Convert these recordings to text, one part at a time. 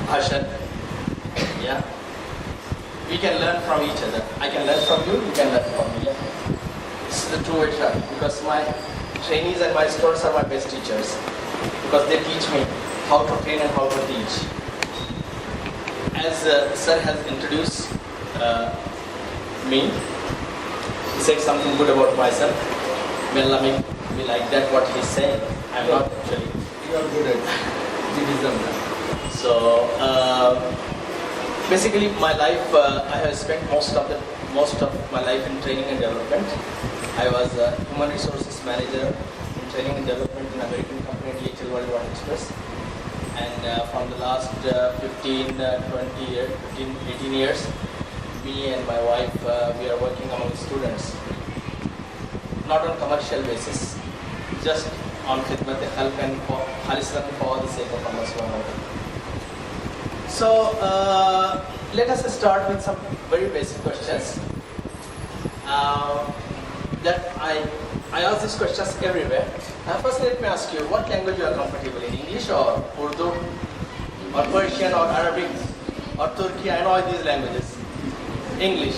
bhashan. Yeah, we can learn from each other. I can learn from you, you can learn from me. Yeah, this is the true way to, because my trainees and my students are my best teachers, because they teach me how to train and how to teach. As sir has introduced me, he said something good about myself. May Allah make me like that what he's saying. I'm not actually. You are good at Buddhism. So basically my life, I have spent most of my life in training and development. I was a human resources manager in training and development in American company DHL Worldwide Express. And from the last 18 years, me and my wife, we are working among students, not on commercial basis, just on khidmat khalq and khalisatan for the sake of Allah subhanahu wa ta'ala. So let us start with some very basic questions. That I ask these questions everywhere. First let me ask you, what language you are comfortable in, English or Urdu or Persian or Arabic or Turki? I know all these languages. English.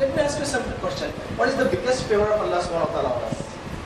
Let me ask you some question. What is the biggest favor of Allah subhanahu wa ta'ala on us?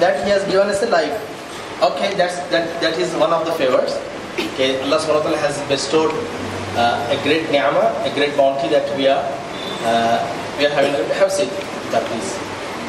That he has given us a life. Okay, that is one of the favors. Okay, Allah subhanahu wa ta'ala has bestowed a great ni'mah, a great bounty that we are having. Have seen that, please.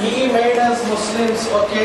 He made us Muslims. Okay,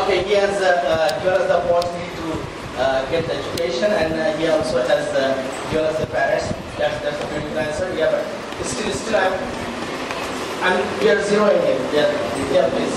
Okay, he has given us the opportunity to get the education, and he also has given us the parents. That's a beautiful answer. Yeah, but still we are zeroing him. Yeah, please.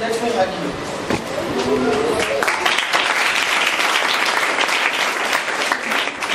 Let me hug you.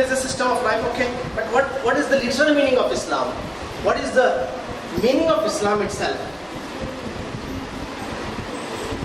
is a system of life, okay, but what is the literal meaning of Islam? What is the meaning of Islam itself?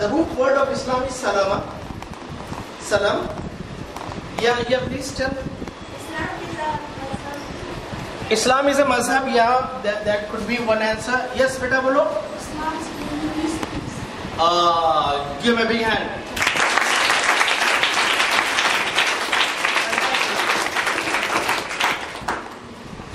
the root word of Islam is salama. Salam. Yeah, please tell. Islam is a mazhab. Yeah, that could be one answer. Yes, beta bolo. Islam's meaning is peace. Give me a big hand.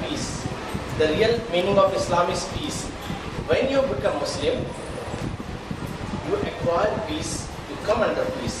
peace. The real meaning of Islam is peace. When you become Muslim, you acquire peace, you come under peace.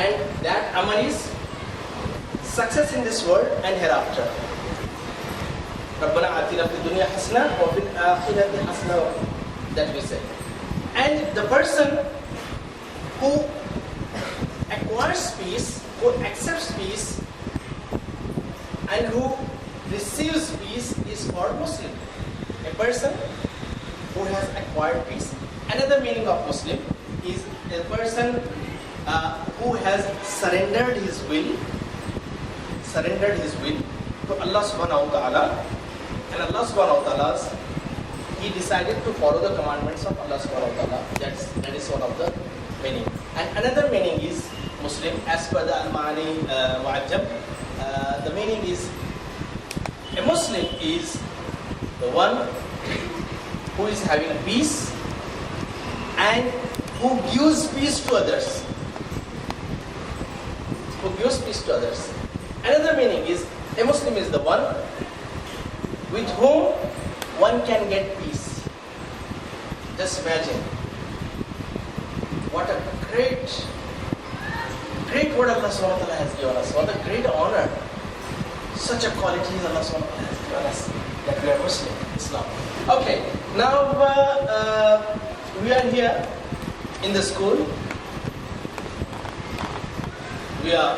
And that aman is success in this world and hereafter. ربنا آتنا في الدنيا حسنة وفي الآخرة حسنة, that we say. And the person who acquires peace, who accepts peace, and who receives peace is called Muslim. A person who has acquired peace. Another meaning of Muslim is a person who has surrendered his will to Allah subhanahu wa ta'ala. And Allah subhanahu wa ta'ala, he decided to follow the commandments of Allah subhanahu wa ta'ala. That is one of the meaning. And another meaning is Muslim, as per the Al-Ma'ani Mu'ajjab. The meaning is, a Muslim is the one who is having peace and who gives peace to others. Another meaning is, a Muslim is the one with whom one can get peace. Just imagine what a great word Allah subhanahu wa ta'ala has given us. What a great honor. Such a quality Allah subhanahu wa ta'ala has given us, that we are Muslim, Islam. Okay, now we are here in the school. We are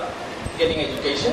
getting education.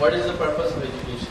What is the purpose of education?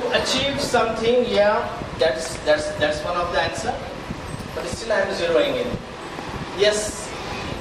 To achieve something, yeah, that's one of the answer. But still I am zeroing in. Yes,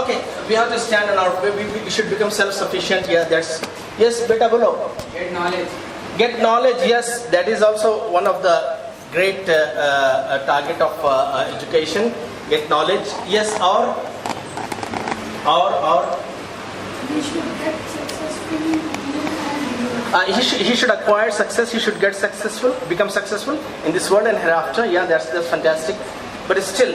Okay, we have to stand on our way. We should become self-sufficient. Yeah, that's yes, beta bolo. Get knowledge. Get knowledge. Yes, that is also one of the great target of education. Get knowledge. Yes, or We should get successfully. he should acquire success. He should get successful, become successful in this world and hereafter. Yeah, that's fantastic. But still.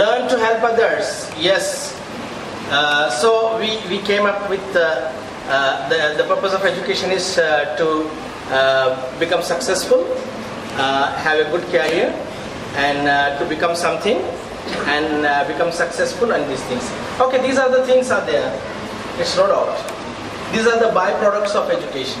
Learn to help others. Yes. So we came up with the purpose of education is to become successful, have a good career, and to become something and become successful and these things. Okay, these are the things are there. It's no doubt. These are the byproducts of education.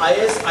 IAS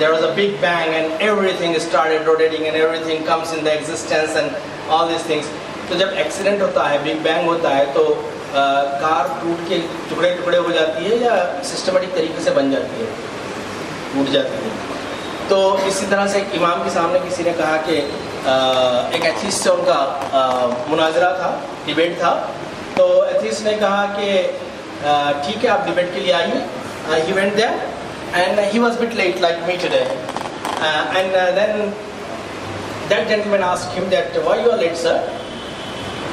there was a big bang and everything started rotating and everything comes in the existence and all these things. تو جب accident ہوتا ہے, big bang ہوتا ہے, تو کار ٹوٹ کے ٹکڑے ٹکڑے ہو جاتی ہے یا سسٹمیٹک طریقے سے بن جاتی ہے, ٹوٹ جاتی ہے. تو اسی طرح سے ایک امام کے سامنے کسی نے کہا کہ ایک ایتھیسٹ سے ان کا مناظرہ تھا, ڈیبیٹ تھا. تو ایتھیسٹ نے کہا کہ ٹھیک ہے آپ ڈیبیٹ کے لیے آئیے. He went there and he was a bit late like me today. And then that gentleman asked him that, why you are late, sir?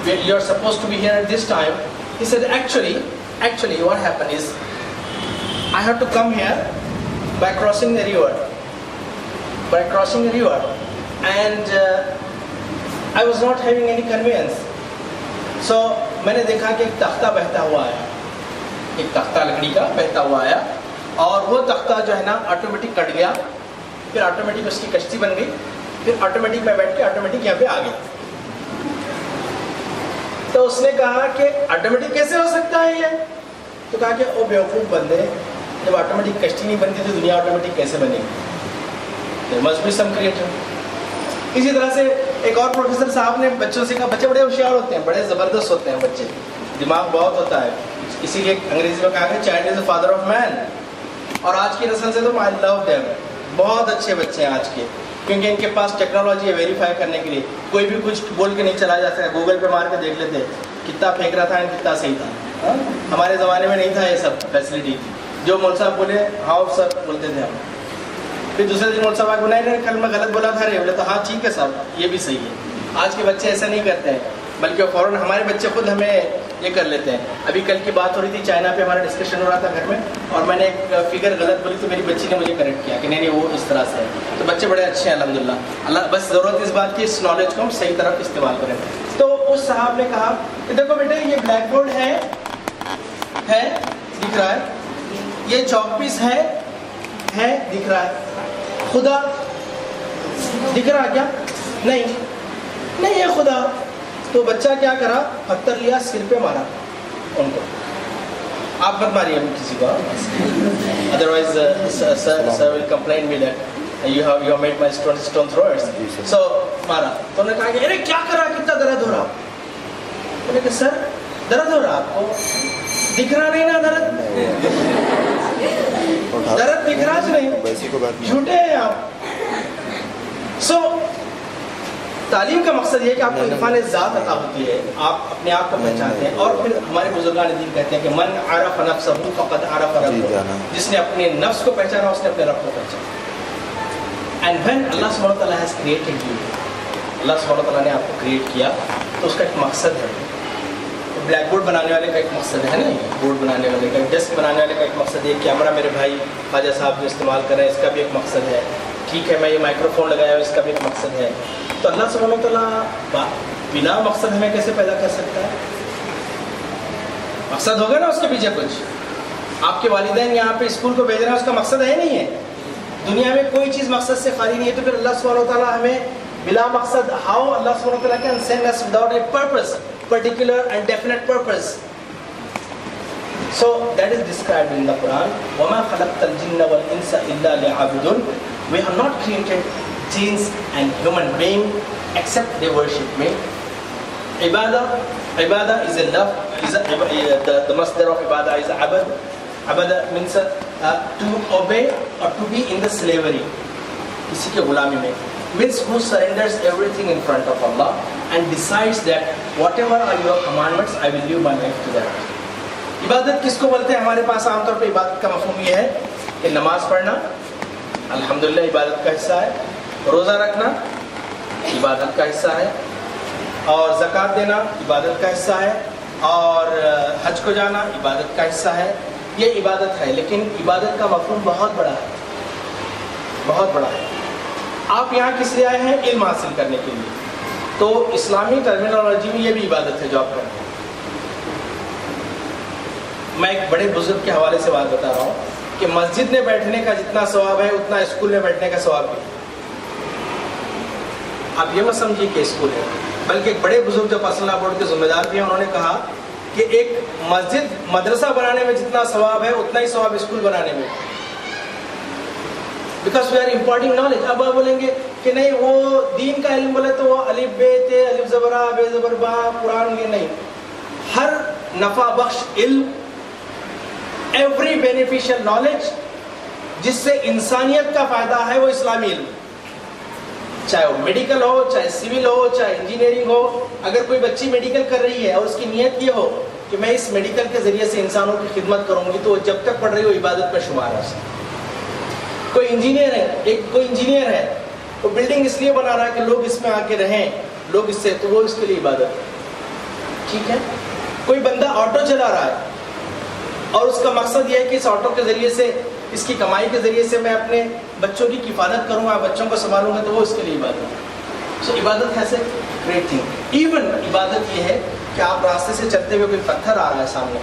You are supposed to be here at this time. He said, actually what happened is I have to come here by crossing the river. And I was not having any conveyance. So میں نے دیکھا کہ ایک تختہ بہتا ہوا ہے, ایک تختہ لکڑی کا بہتا ہوا آیا, اور وہ تختہ جو ہے نا آٹومیٹک کٹ گیا, پھر آٹومیٹک اس کی کشتی بن گئی, پھر آٹومیٹک میں بیٹھ کے آٹومیٹک یہاں پہ آ گئی. تو اس نے کہا کہ آٹومیٹک کیسے ہو سکتا ہے یہ؟ تو کہا کہ او بیوقوف بندے, جب آٹومیٹک کشتی نہیں بنتی تو دنیا آٹومیٹک کیسے بنے گی؟ There must be some creator. اسی طرح سے ایک اور پروفیسر صاحب نے بچوں سے کہا, بچے بڑے ہوشیار ہوتے ہیں, بڑے زبردست ہوتے ہیں بچے, دماغ بہت ہوتا ہے, اسی لیے انگریزی میں کہا کہ child is the father of man. اور آج کی نسل سے تو I love them, بہت اچھے بچے ہیں آج کے, کیونکہ ان کے پاس ٹیکنالوجی ہے ویریفائی کرنے کے لیے. کوئی بھی کچھ بول کے نہیں چلا جا سکتا, گوگل پہ مار کے دیکھ لیتے کتنا پھینک رہا تھا کتنا صحیح تھا. ہمارے زمانے میں نہیں تھا یہ سب فیسلٹی. جو مول صاحب بولے ہاں سر بولتے تھے ہم, پھر دوسرے دن مول صاحب آگے بنائے نہیں کل میں غلط بولا تھا رے, بولے تو ہاں ٹھیک ہے صاحب یہ بھی صحیح ہے. آج کے بچے ایسا نہیں کرتے ہیں, بلکہ فوراً ہمارے بچے خود ہمیں یہ کر لیتے ہیں. ابھی کل کی بات ہو رہی تھی, چائنا پہ ہمارا ڈسکشن ہو رہا تھا گھر میں, اور میں نے ایک فگر غلط بولی تو میری بچی نے مجھے کریکٹ کیا کہ نہیں وہ اس طرح سے ہے. تو بچے بڑے اچھے ہیں الحمدللہ. اللہ بس ضرورت اس بات کی, اس نالج کو ہم صحیح طرف استعمال کریں. تو اس صاحب نے کہا کہ دیکھو بیٹے یہ بلیک بورڈ ہے دکھ رہا ہے, یہ چاک پیس ہے دکھ رہا ہے, خدا دکھ رہا کیا؟ نہیں یہ خدا. تو بچہ کیا کرا, پتھر لیا سر پہ مارا ان کو. آپ مت ماریے کسی کو, otherwise sir will complain me that you have made my stone throwers. So مارا تو انہوں نے کہا کہ ارے کیا کرا, کتنا درد ہو رہا؟ انہوں نے کہا سر درد ہو رہا آپ کو, دکھ رہا نہیں نا درد دکھ رہا نہیں, جھوٹے ہیں آپ. سو تعلیم کا مقصد یہ ہے کہ آپ کو عرفان ذات عطا ہوتی ہے, آپ اپنے آپ کو پہچانتے ہیں. اور پھر ہمارے بزرگان دین کہتے ہیں کہ من عرف نفسہ فقد عرف ربہ, جس نے اپنے نفس کو پہچانا اس نے اپنے رب کو پہچانا. اینڈ وین اللہ سبحانہ و تعالیٰ ہیز کریٹڈ یو, اللہ سبحانہ و تعالیٰ نے آپ کو کریٹ کیا تو اس کا ایک مقصد ہے. بلیک بورڈ بنانے والے کا ایک مقصد ہے نا, بورڈ بنانے والے کا, ڈیسک بنانے والے کا ایک مقصد ہے. کیمرہ میرے بھائی خواجہ صاحب جو استعمال کر رہے ہیں اس کا بھی ایک مقصد ہے. ٹھیک ہے میں یہ مائکرو فون لگایا ہوں اس کا بھی ایک مقصد ہے. تو اللہ سبحانہ و تعالیٰ بنا مقصد ہمیں کیسے پیدا کر سکتا ہے؟ مقصد ہوگا نا اس کے پیچھے کچھ. آپ کے والدین یہاں پہ اسکول کو بھیج رہے ہیں, اس کا مقصد ہے نہیں ہے. دنیا میں کوئی چیز مقصد سے خالی نہیں ہے. تو پھر اللہ سبحانہ و تعالیٰ ہمیں بلا مقصد, ہاؤ اللہ سبحانہ و تعالیٰ can send us without a purpose, particular and definite purpose. So that is described in the Quran. وَمَا خَلَقْتَ الْجِنَّ وَالْإِنسَ إِلَّا لِيَعْبُدُونَ. We have not created jinns and human beings except they worship me. Ibadah is a love, the masdar of ibadah is abad. Abada means to obey or to be in the slavery, kisi ke gulami mein, means who surrenders everything in front of Allah and decides that whatever are your commandments I will live my life to that. عبادت کس کو بولتے ہیں؟ ہمارے پاس عام طور پہ عبادت کا مفہوم یہ ہے کہ نماز پڑھنا الحمدللہ عبادت کا حصہ ہے, روزہ رکھنا عبادت کا حصہ ہے, اور زکوٰۃ دینا عبادت کا حصہ ہے, اور حج کو جانا عبادت کا حصہ ہے. یہ عبادت ہے, لیکن عبادت کا مفہوم بہت بڑا ہے, بہت بڑا ہے. آپ یہاں کس لیے آئے ہیں؟ علم حاصل کرنے کے لیے. تو اسلامی ٹرمینالوجی میں یہ بھی عبادت ہے جو آپ کرتے ہیں. میں ایک بڑے بزرگ کے حوالے سے بات بتا رہا ہوں کہ مسجد میں بیٹھنے کا جتنا ثواب ہے اتنا اسکول میں بیٹھنے کا ثواب بھی. آپ یہ مت سمجھیے کہ اسکول ہے, بلکہ ایک بڑے بزرگ جو فاصلہ بورڈ کے ذمہ دار بھی ہیں, انہوں نے کہا کہ ایک مسجد مدرسہ بنانے میں جتنا ثواب ہے اتنا ہی ثواب اسکول بنانے میں. because we are imparting knowledge. اب آپ بولیں گے کہ نہیں وہ دین کا علم بولے تو وہ الف بے تے الف زبر آ بے زبر با قرآن یہ نہیں. ہر نفع بخش علم, ایوری بینیفیشل نالج جس سے انسانیت کا فائدہ ہے وہ اسلامی علم, چاہے وہ میڈیکل ہو, چاہے سول ہو, چاہے انجینئرنگ ہو. اگر کوئی بچی میڈیکل کر رہی ہے اور اس کی نیت یہ ہو کہ میں اس میڈیکل کے ذریعے سے انسانوں کی خدمت کروں گی, تو وہ جب تک پڑھ رہی ہو عبادت میں شمار ہے. کوئی انجینئر ہے, کوئی انجینئر ہے, وہ بلڈنگ اس لیے بنا رہا ہے کہ لوگ اس میں آ کے رہیں, لوگ اس سے, تو وہ اس کے لیے عبادت. ٹھیک ہے. کوئی بندہ آٹو چلا رہا ہے اور اس کا مقصد یہ ہے کہ اس آٹو کے ذریعے سے, اس کی کمائی کے ذریعے سے میں اپنے بچوں کی کفالت کروں گا, بچوں کو سنبھالوں گا, تو وہ اس کے لیے عبادت ہے. سو عبادت has a great thing. Even عبادت یہ ہے کہ آپ راستے سے چلتے ہوئے کوئی پتھر آ رہا ہے سامنے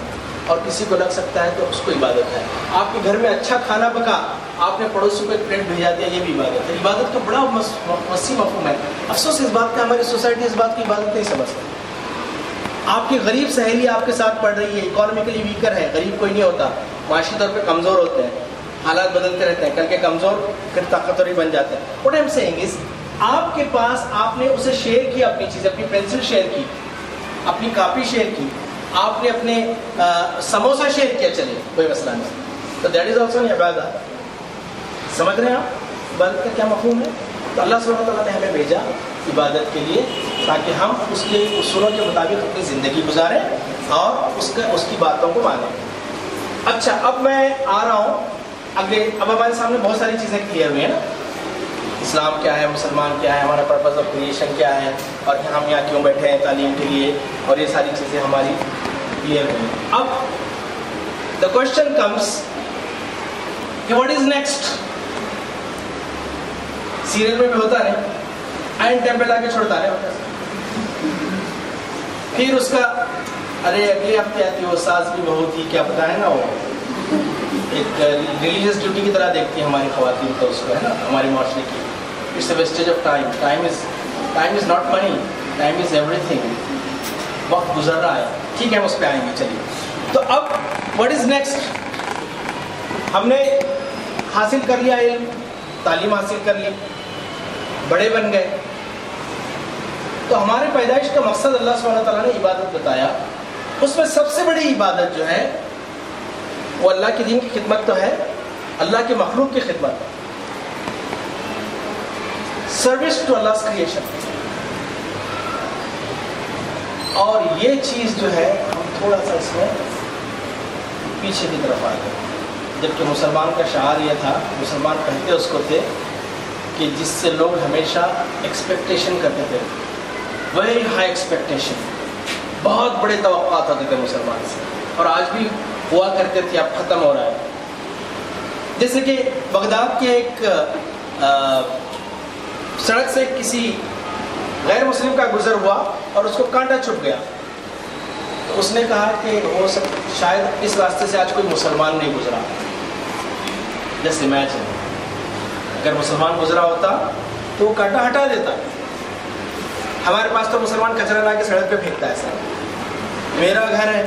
اور کسی کو لگ سکتا ہے تو اس کو عبادت ہے. آپ کے گھر میں اچھا کھانا پکا, آپ نے پڑوسی کو ایک پلیٹ بھیجا دیا, یہ بھی عبادت ہے. عبادت کا بڑا وسیع مفہوم ہے. افسوس اس بات کا ہماری سوسائٹی اس بات کی عبادت نہیں سمجھتی. آپ کی غریب سہیلی آپ کے ساتھ پڑھ رہی ہے, اکانومیکلی ویکر ہے, غریب کوئی نہیں ہوتا, معاشی طور پہ کمزور ہوتے ہیں, حالات بدلتے رہتے ہیں, کل کے کمزور پھر طاقتور بن جاتے ہیں. What I'm saying is, آپ کے پاس آپ نے اسے شیئر کیا اپنی چیز, اپنی پینسل شیئر کی, اپنی کاپی شیئر کی, آپ نے اپنے سموسا شیئر کیا, چلے کوئی مسئلہ نہیں, تو دیٹ از آلسو عبادت. سمجھ رہے ہیں آپ عبادت کا کیا مفہوم ہے؟ تو اللہ سبحانہ وتعالیٰ نے ہمیں بھیجا عبادت کے لیے تاکہ ہم اس کے اصولوں کے مطابق اپنی زندگی گزاریں اور اس کی باتوں کو مانیں. اچھا, اب میں آ رہا ہوں اگلے. اب ہمارے سامنے بہت ساری چیزیں کلیئر ہوئی ہیں نا, اسلام کیا ہے, مسلمان کیا ہے, ہمارا پرپز آف کریشن کیا ہے, اور ہم یہاں کیوں بیٹھے ہیں تعلیم کے لیے, اور یہ ساری چیزیں ہماری کلیئر ہوئی. اب دا کوشچن کمس کہ واٹ از نیکسٹ. سیریل میں بھی ہوتا ہے, اینڈ ٹائم پہ لا کے چھوڑتا ہے, پھر اس کا ارے اگلے ہفتے آتی وہ ساز بھی بہت ہی کیا پتا ہے نا, وہ ایک ریلیجیس ڈیوٹی کی طرح دیکھتی ہیں ہماری خواتین تو اس کو, ہے نا, ہمارے معاشرے کی. It's a wastage of time. Time is not money, time is ایوری تھنگ. وقت گزر رہا ہے. ٹھیک ہے, ہم اس پہ آئیں گے. چلیے, تو اب واٹ از نیکسٹ. ہم نے حاصل کر لیا علم, تعلیم حاصل کر لی, بڑے بن گئے, تو ہمارے پیدائش کا مقصد اللہ سبحانہ تعالیٰ نے عبادت بتایا. اس میں سب سے بڑی عبادت جو ہے وہ اللہ کے دین کی خدمت تو ہے, اللہ کے مخلوق کی خدمت, سروس ٹو اللہ کریشن. اور یہ چیز جو ہے ہم تھوڑا سا اس میں پیچھے کی طرف آ گئے. جبکہ مسلمان کا شعار یہ تھا, مسلمان کہتے اس کو تھے کہ جس سے لوگ ہمیشہ ایکسپیکٹیشن کرتے تھے, ویری ہائی ایکسپیکٹیشن, بہت بڑے توقعات ہوتے تھے مسلمان سے, اور آج بھی ہوا کرتے تھے, اب ختم ہو رہا ہے. جیسے کہ بغداد کے ایک سڑک سے کسی غیر مسلم کا گزر ہوا اور اس کو کانٹا چھپ گیا, تو اس نے کہا کہ وہ سب شاید اس راستے سے آج کوئی مسلمان نہیں گزرا. جیسے امیجن اگر مسلمان گزرا ہوتا تو وہ کانٹا ہٹا دیتا. ہمارے پاس تو مسلمان کچرا لا کے سڑک پہ پھینکتا ہے. سر میرا گھر ہے,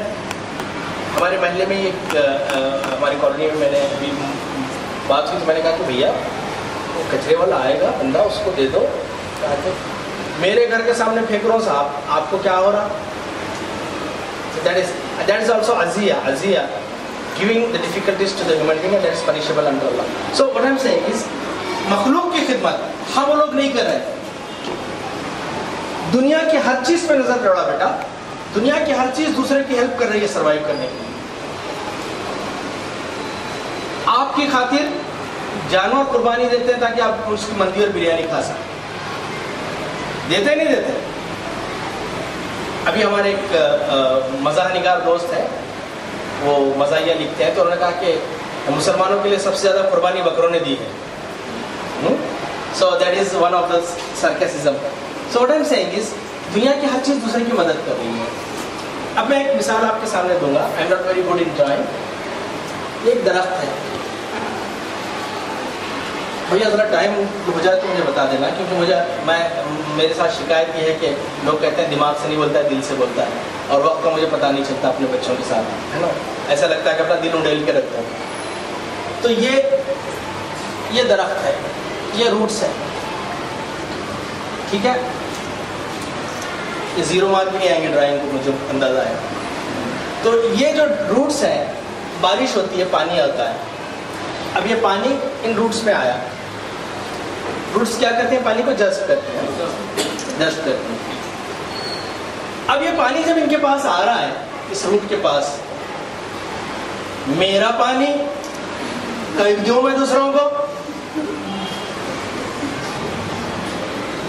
ہمارے محلے میں ایک ہماری کالونی میں, میں نے ابھی بات ہوئی تو میں نے کہا کہ بھیا وہ کچرے والا آئے گا بندہ, اس کو دے دو. کہا کہ میرے گھر کے سامنے پھینک رہا ہوں صاحب, آپ کو کیا ہو رہا. That is also aziyah, giving the difficulties to the human being, and that is punishable under Allah. So what I am saying is, مخلوق کی خدمت ہم لوگ نہیں کر رہے. دنیا کی ہر چیز پہ نظر دوڑا بیٹا, دنیا کی ہر چیز دوسرے کی ہیلپ کر رہی ہے سروائیو کرنے کے لیے. آپ کی خاطر جانور قربانی دیتے ہیں تاکہ آپ اس کی مندی اور بریانی کھا سکیں. دیتے نہیں دیتے. ابھی ہمارے ایک مزاح نگار دوست ہے, وہ مزاحیہ لکھتے ہیں, تو انہوں نے کہا کہ مسلمانوں کے لیے سب سے زیادہ قربانی بکروں نے دی ہے. So that is one of the sarcasm. So what I am saying is, دنیا کی ہر چیز دوسرے کی مدد کر رہی ہے. اب میں ایک مثال آپ کے سامنے دوں گا. I am not very good in drawing. ایک درخت ہے, بھیا ذرا ٹائم ہو جائے تو مجھے بتا دینا, کیونکہ میرے ساتھ شکایت یہ ہے کہ لوگ کہتے ہیں دماغ سے نہیں بولتا ہے, دل سے بولتا ہے, اور وقت کا مجھے پتہ نہیں چلتا اپنے بچوں کے ساتھ, ہے نا. ایسا لگتا ہے کہ اپنا دل اڈیل کے رکھتا ہوں. تو یہ یہ درخت ہے، یہ روٹس ہے، ٹھیک ہے. یہ زیرو مارک بھی نہیں آئیں گے ڈرائنگ کو، مجھے اندازہ ہے. تو یہ جو روٹس ہیں، بارش ہوتی ہے، پانی آتا ہے. اب یہ پانی ان روٹس میں آیا. روٹس کیا کرتے ہیں؟ پانی کو جذب کرتے ہیں، جذب کرتے ہیں. اب یہ پانی جب ان کے پاس آ رہا ہے، اس روٹ کے پاس، میرا پانی کبھی دوں میں دوسروں کو.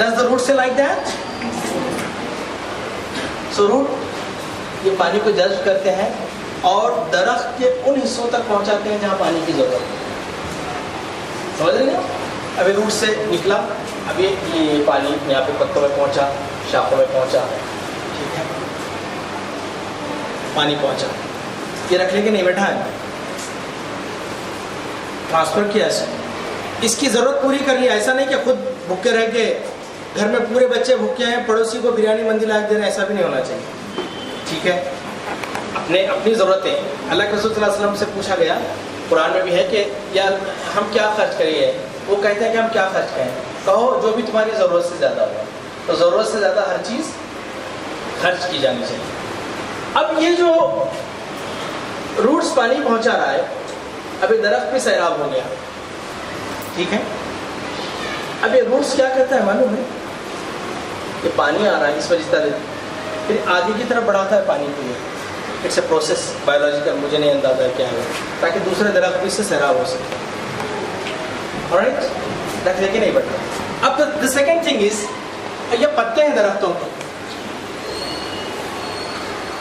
Does the root say like that? So root یہ پانی کو جذب کرتے ہیں اور درخت کے ان حصوں تک پہنچاتے ہیں جہاں پانی کی ضرورت ہے. سمجھ رہے ہیں؟ ابھی روٹ سے نکلا، اب یہ پانی یہاں پہ پتوں میں پہنچا، شاخوں میں پہنچا، ٹھیک ہے، پانی پہنچا. یہ رکھ لیں گے نہیں بیٹھا ہے، ٹرانسفر کیا ایسے، اس کی ضرورت پوری کر لی. ایسا نہیں کہ خود بھوکے رہ کے گھر میں پورے بچے بھوکے ہیں، پڑوسی کو بریانی مندی لا کے دے رہے ہیں، ایسا بھی نہیں ہونا چاہیے. ٹھیک ہے، اپنی ضرورتیں. اللہ کے رسول صلی اللہ علیہ وسلم سے پوچھا گیا، قرآن میں بھی ہے کہ یار ہم کیا خرچ کریے؟ وہ کہتے ہیں کہ ہم کیا خرچ کریں؟ کہو جو بھی تمہاری ضرورت سے زیادہ ہو. تو ضرورت سے زیادہ ہر چیز خرچ کی جانی چاہیے. اب یہ جو روٹس پانی پہنچا رہا ہے، ابھی درخت بھی سیراب ہو گیا، ٹھیک ہے. اب یہ روٹس کیا کرتا ہے معلوم ہے؟ کہ پانی آ رہا ہے اس وجہ سے پھر آگے کی طرف بڑھاتا ہے پانی کے لیے. اٹس اے پروسیس بایولوجیکل، مجھے نہیں اندازہ ہے کیا ہے، تاکہ دوسرے درخت بھی اس سے سیراب ہو سکے. آلرائٹ، رکھ لے کے نہیں بڑھتا. اب the second thing is، یہ پتے ہیں درختوں کے،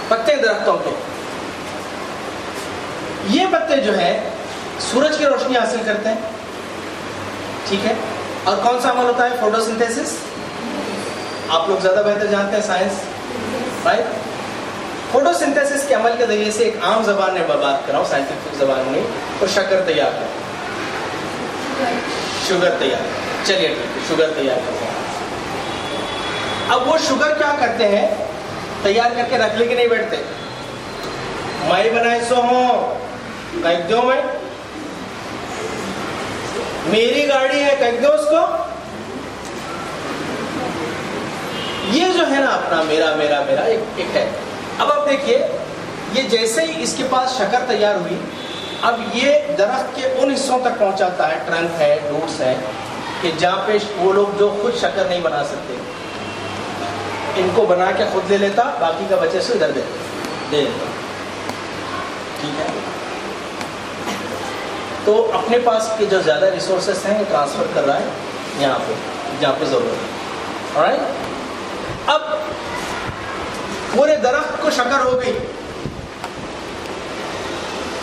پتے ہیں درختوں کے. یہ پتے جو ہیں سورج کی روشنی حاصل کرتے ہیں، ٹھیک ہے. اور کون سا عمل ہوتا ہے؟ Photo synthesis. آپ لوگ زیادہ بہتر جانتے ہیں سائنس، رائٹ. فوٹو سنتھیسس کے عمل کے ذریعے سے ایک عام زبان میں بات کر رہا ہوں، سائنٹیفک زبان میں، اور شکر تیار کر، شوگر تیار. چلیے ٹھیک ہے، شوگر تیار کرتے ہیں. اب وہ شوگر کیا کرتے ہیں؟ تیار کر کے رکھ لے کے نہیں بیٹھتے. میں بنائے سو ہوں کہہ دو، میں میری گاڑی ہے کہہ دو اس کو. یہ جو ہے نا اپنا میرا میرا میرا ایک ہے. اب آپ دیکھیے، یہ جیسے ہی اس کے پاس شکر تیار ہوئی، اب یہ درخت کے ان حصوں تک پہنچاتا ہے، ٹرنک ہے، روٹس ہے، کہ جہاں پہ وہ لوگ جو خود شکر نہیں بنا سکتے، ان کو بنا کے خود لے لیتا، باقی کا بچے سے ادھر دے دیتا. ٹھیک ہے. تو اپنے پاس کے جو زیادہ ریسورسز ہیں وہ ٹرانسفر کر رہا ہے یہاں پہ جہاں پہ ضرورت ہے. آلرائٹ. اب پورے درخت کو شکر ہو گئی،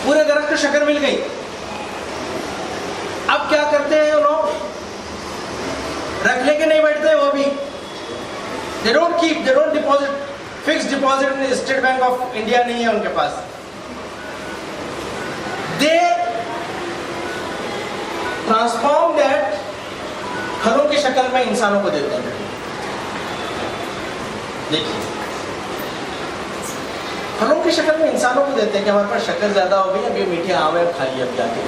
پورے درخت کو شکر مل گئی. اب کیا کرتے ہیں وہ لوگ؟ رکھ لے کے نہیں بیٹھتے وہ بھی. they don't deposit, fixed deposit in the State Bank of India نہیں ہے ان کے پاس. they transform that پھلوں کی شکل میں انسانوں کو دیتے ہیں. دیکھیے، پھلوں کی شکل میں انسانوں کو دیتے ہیں کہ ہمارے پاس شکر زیادہ ہو گئی، اب یہ میٹھے آم ہے، کھائیے اب جا کے.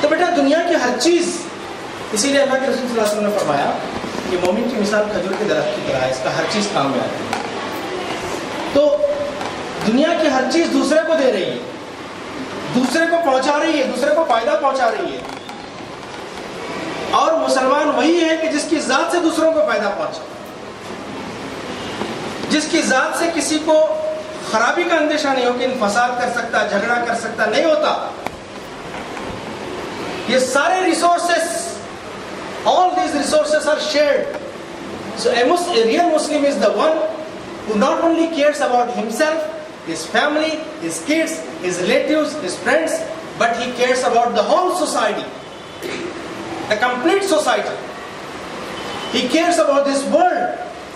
تو بیٹا دنیا کی ہر چیز، اسی لیے اللہ کے رسول صلی اللہ علیہ وسلم نے فرمایا کہ مومن کی مثال کھجور کے درخت کی طرح ہے، اس کا ہر چیز کام میں آتی ہے. تو دنیا کی ہر چیز دوسرے کو دے رہی ہے، دوسرے کو پہنچا رہی ہے، دوسرے کو فائدہ پہنچا رہی ہے. اور مسلمان وہی ہے کہ جس کی ذات سے دوسروں کو فائدہ پہنچے، جس کی ذات سے کسی کو خرابی کا اندیشہ نہیں ہو کہ فساد کر سکتا، جھگڑا کر سکتا، نہیں ہوتا. یہ سارے resources, all these resources are shared. So a real Muslim is the one who not only cares about himself, his family, his kids, his relatives, his friends, but he cares about the whole society, the complete society. He cares about this world.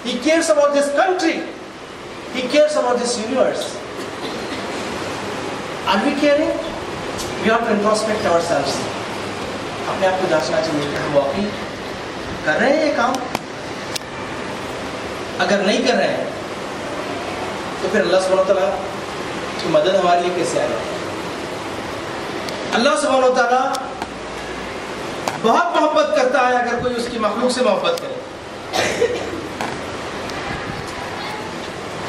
He cares about this country. He cares about this universe. Are we caring? We have to introspect ourselves. اپنے آپ کو جانچنا چاہیے کہ ہم واقعی کر رہے ہیں یہ کام. اگر نہیں کر رہے ہیں تو پھر اللہ سبحانہ وتعالیٰ کی مدد ہمارے لیے کیسے آئے؟ اللہ سبحانہ وتعالیٰ بہت محبت کرتا ہے اگر کوئی اس کی مخلوق سے محبت کرے.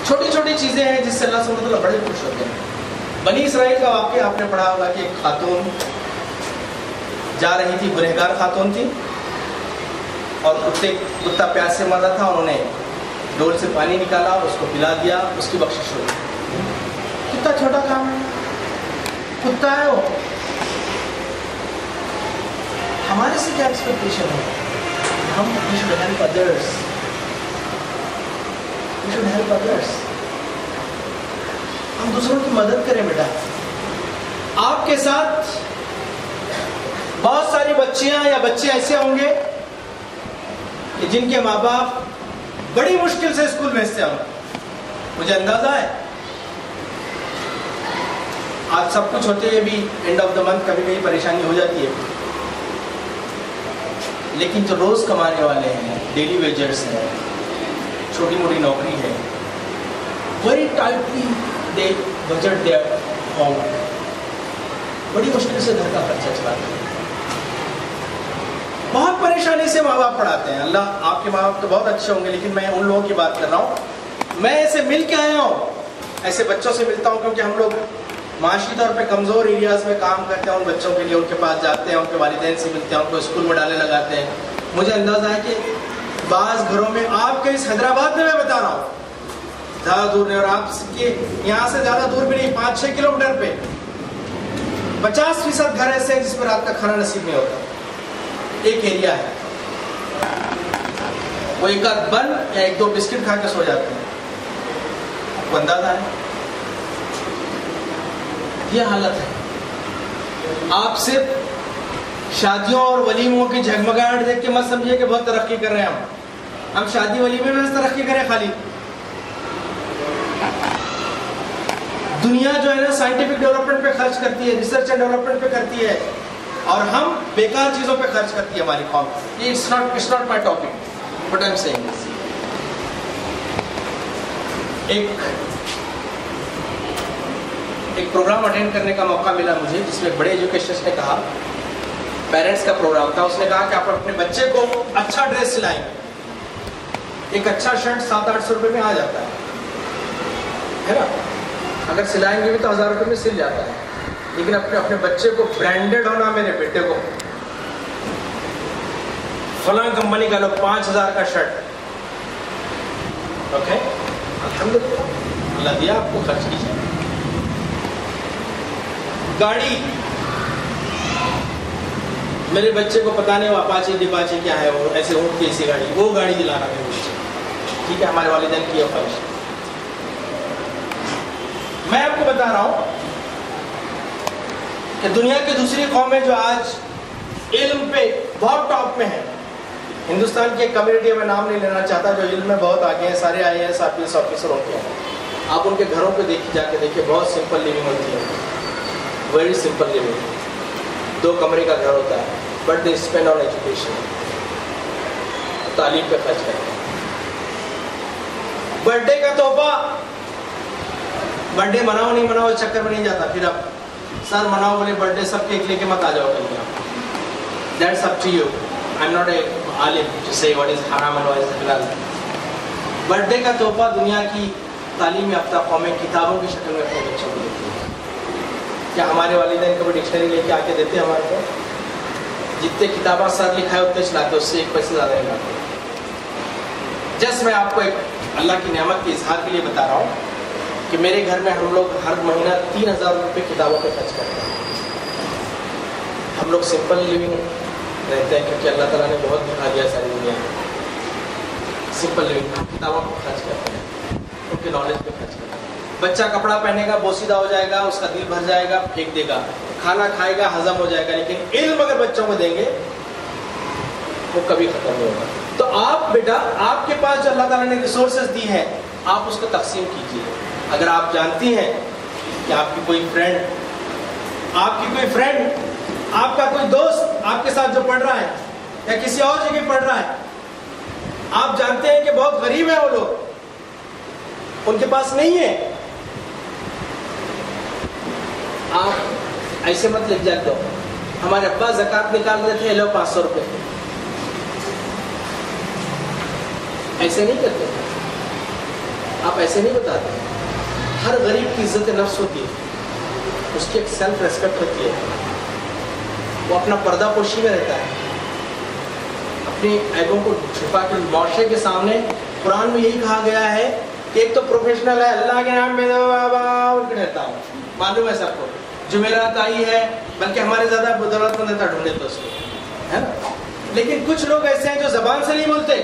چھوٹی چھوٹی چیزیں ہیں جس سے اللہ سبحانہ وتعالیٰ بڑے خوش ہوتے ہیں. بنی اسرائیل کا واقعہ آپ نے پڑھا ہوگا کہ ایک خاتون جا رہی تھی, گنہگار خاتون تھی, اور کتا پیاس سے مر رہا تھا. انہوں نے ڈول سے پانی نکالا, اس کو پلا دیا, اس کی بخشش ہوئی. کتنا چھوٹا کام ہے, کتا ہے وہ. ہمارے سے کیا ایکسپیکٹیشن ہے؟ ہم we should help others. We should help others. ہم دوسروں کی مدد کریں بیٹا. آپ کے ساتھ بہت ساری بچیاں یا بچے ایسے ہوں گے کہ جن کے ماں باپ بڑی مشکل سے اسکول بھیجتے ہوں. مجھے اندازہ ہے آج سب کچھ ہوتے ہوئے بھی اینڈ آف دا منتھ کبھی کبھی پریشانی ہو جاتی ہے, لیکن جو روز کمانے والے ہیں, ڈیلی ویجرز ہیں, چھوٹی موٹی نوکری ہے, very tightly they budget their home. بڑی مشکل سے گھر کا خرچہ چلاتے ہیں, بہت پریشانی سے ماں باپ پڑھاتے ہیں. اللہ آپ کے ماں باپ تو بہت اچھے ہوں گے, لیکن میں ان لوگوں کی بات کر رہا ہوں. میں ایسے مل کے آیا ہوں, ایسے بچوں سے ملتا ہوں, کیونکہ ہم لوگ معاشی طور پہ کمزور ایریاز میں کام کرتے ہیں. ان بچوں کے لیے ان کے پاس جاتے ہیں, ان کے والدین سے ملتے ہیں, ان کو اسکول میں ڈالنے لگاتے ہیں. مجھے اندازہ ہے کہ بعض گھروں میں, آپ کے اس حیدرآباد میں بتا رہا ہوں, زیادہ دور نہیں, اور آپ کے یہاں سے زیادہ دور بھی نہیں, 5-6 کلومیٹر پہ 50% گھر ایسے ہیں جس میں رات کا کھانا نصیب نہیں ہوتا. ایک ایریا ہے, وہ ایک آدھ بن یا 1-2 بسکٹ کھا کے سو جاتے ہیں. آپ کو اندازہ ہے یہ حالت ہے. آپ صرف شادیوں اور ولیموں کی جھگمگاہٹ دیکھ کے مت سمجھیے کہ بہت ترقی کر رہے ہیں. ہم شادی ولیمے میں ترقی کریں. خالی دنیا جو ہے نا سائنٹیفک ڈیولپمنٹ پہ خرچ کرتی ہے, ریسرچ اینڈ ڈیولپمنٹ پہ کرتی ہے, اور ہم بیکار چیزوں پہ خرچ کرتی ہے ہماری قوم. یہ it's not my topic, but I am saying this. ایک پروگرام اٹینڈ کرنے کا موقع ملا مجھے, جس میں بڑے ایجوکیشنسٹ نے کہا, پیرنٹس کا پروگرام تھا. اس نے کہا کہ آپ اپنے بچے کو اچھا ڈریس سلائیں. ایک اچھا شرٹ 700-800 روپے میں آ جاتا ہے نا, اگر سلائیں گے بھی تو 1000 روپے میں سل جاتا ہے. لیکن اپنے بچے کو برانڈیڈ ہونا, میرے بیٹے کو فلاں کمپنی کا لو 5000 کا شرٹ, اوکے الحمدللہ اللہ دیا آپ کو, خرچ کیجیے. گاڑی, میرے بچے کو پتا نہیں وہ اپاچی ڈپاچی کیا ہے, وہ ایسے اونٹ کی ایسی گاڑی, وہ گاڑی دلانا میرے بچے. ٹھیک ہے, ہمارے والدین کی یہ خواہش. میں آپ کو بتا رہا ہوں کہ دنیا کی دوسری قومیں جو آج علم پہ بہت ٹاپ میں ہیں, ہندوستان کی ایک کمیونٹی, میں نام نہیں لینا چاہتا, جو علم میں بہت آگے ہیں, سارے IAS IPS آفیسر ہوتے ہیں. آپ ان کے گھروں پہ جا کے دیکھیے, بہت سمپل لیونگ ہوتی ہے, ویری سمپل لیونگ. 2 کمرے کا گھر ہوتا ہے, but they spend on education, تعلیم پہ خرچ کرتے ہیں. برتھ ڈے کا تحفہ, برتھ ڈے مناؤ نہیں مناؤ اس چکر میں نہیں جاتا. پھر اب سر مناؤ بولے برتھ ڈے سب کیک لے کے مت آ جاؤ کل. That's up to you, I am not a عالم ٹو سے واٹ از حرام اینڈ واٹ از حلال. برتھ ڈے کا تحفہ دنیا کی تعلیم یافتہ قومیں کتابوں کی شکل میں اپنے بچوں کو دیتی ہیں. کیا ہمارے والدین کبھی ڈکشنری لے کے آ کے دیتے ہیں ہمارے کو؟ جتنے کتابیں سر لکھا ہے اتنے چلاتے, اس سے 1 پیسے زیادہ نہیں لاتے. جس میں آپ کو ایک اللہ کی نعمت کے اظہار کے لیے بتا رہا ہوں کہ میرے گھر میں ہم لوگ ہر مہینہ 3000 روپے کتابوں پہ خرچ کرتے ہیں. ہم لوگ سمپل لیونگ رہتے ہیں کیونکہ اللہ تعالیٰ نے بہت دکھا دیا ساری دنیا میں. سمپل لیونگ, ہم کتابوں پہ خرچ کرتے ہیں, ان کے نالج پہ خرچ کرتے ہیں. بچہ کپڑا پہنے گا, بوسیدہ ہو جائے گا, اس کا دل بھر جائے گا, پھینک دے گا. کھانا کھائے گا, ہضم ہو جائے گا, لیکن علم اگر بچوں کو دیں گے وہ کبھی ختم نہیں ہوگا. تو آپ بیٹا, آپ کے پاس جو اللہ تعالیٰ نے ریسورسز دی ہیں, آپ اس کو تقسیم کیجیے. اگر آپ جانتی ہیں کہ آپ کی کوئی فرینڈ, آپ کا کوئی دوست آپ کے ساتھ جو پڑھ رہا ہے یا کسی اور جگہ پڑھ رہا ہے, آپ جانتے ہیں کہ بہت غریب ہیں وہ لوگ, ان کے پاس نہیں ہے, آپ ایسے مت لکھ جاتے ہو, ہمارے ابا زکات نکال رہے تھے، لو 500 روپے، ایسے نہیں کرتے آپ، ایسے نہیں بتاتے. ہر غریب کی عزت نفس ہوتی ہے، اس کی ایک سیلف ریسپیکٹ ہوتی ہے، وہ اپنا پردہ پوشی میں رہتا ہے، اپنی عیبوں کو چھپا کے. معاشرے کے سامنے قرآن میں یہی کہا گیا ہے کہ ایک تو پروفیشنل ہے، اللہ کے نام میں رہتا ہوں، معلوم ہے سب کو، جمعرات آئی ہے، بلکہ ہمارے زیادہ دولت مند تھا ڈھونڈے تو اس کو ہے نا. لیکن کچھ لوگ ایسے ہیں جو زبان سے نہیں بولتے.